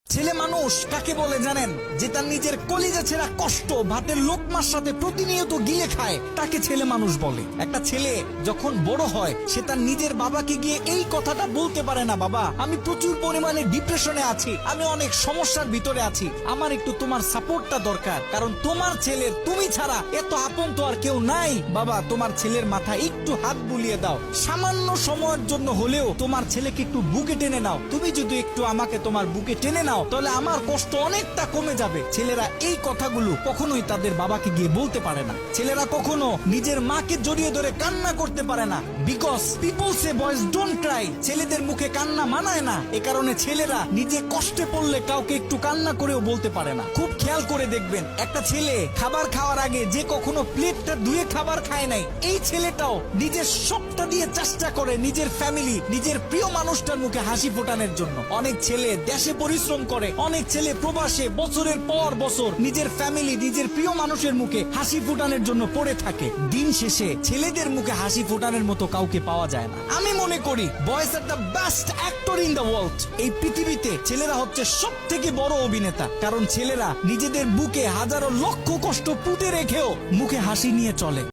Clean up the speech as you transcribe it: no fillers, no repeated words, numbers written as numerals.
ছেলে মানুষ কাকে বলে জানেন? যে তার নিজের কলিজা ছেঁড়া কষ্ট ভাতের লোকমার সাথে প্রতিনিয়ত গিলে খায়, তাকে ছেলে মানুষ বলে। একটা ছেলে যখন বড় হয়, সে তার নিজের বাবাকে গিয়ে এই কথাটা বলতে পারে না, বাবা আমি প্রচুর পরিমাণে ডিপ্রেশনে আছি, আমি অনেক সমস্যার ভিতরে আছি, আমার একটু তোমার সাপোর্টটা দরকার, কারণ তোমার ছেলের তুমি ছাড়া এত আপন তো আর কেউ নাই। বাবা তোমার ছেলের মাথায় একটু হাত বুলিয়ে দাও, সামান্য সময়ের জন্য হলেও তোমার ছেলেকে একটু বুকে টেনে নাও। তুমি যদি একটু আমাকে তোমার বুকে টেনে নাও, তাহলে আমার কষ্ট অনেকটা কমে যাবে। ছেলেরা এই কথাগুলো কখনোই তাদের বাবাকে গিয়ে বলতে পারে না। ছেলেরা কখনো নিজের মাকে জড়িয়ে ধরে কান্না করতে পারে না, because people say boys don't Cry. ছেলেদের মুখে কান্না মানায় না, এ কারণে ছেলেরা নিজে কষ্টে পড়লে কাউকে একটু কান্না করেও বলতে পারে না। খুব খেয়াল করে দেখবেন, একটা ছেলে খাবার খাওয়ার আগে যে কখনো প্লেটটা ধুয়ে খাবার খায় নাই, এই ছেলেটাও নিজের সবটা দিয়ে চেষ্টা করে নিজের ফ্যামিলি, নিজের প্রিয় মানুষটার মুখে হাসি ফোটানোর জন্য। অনেক ছেলে দেশে পরিশ্রম করে, অনেক ছেলে প্রবাসে বছরের পর বছর নিজের ফ্যামিলি, নিজের প্রিয় মানুষের মুখে হাসি ফোটানোর জন্য পড়ে থাকে। দিন শেষে ছেলেদের মুখে হাসি ফোটানোর মতো কাউকে পাওয়া যায় না। আমি মনে করি boys are the best actor in the world. এই পৃথিবীতে ছেলেরা হচ্ছে সব থেকে বড় অভিনেতা, কারণ ছেলেরা নিজেদের বুকে হাজারো লক্ষ কষ্ট পুঁতে রেখেও মুখে হাসি নিয়ে চলে।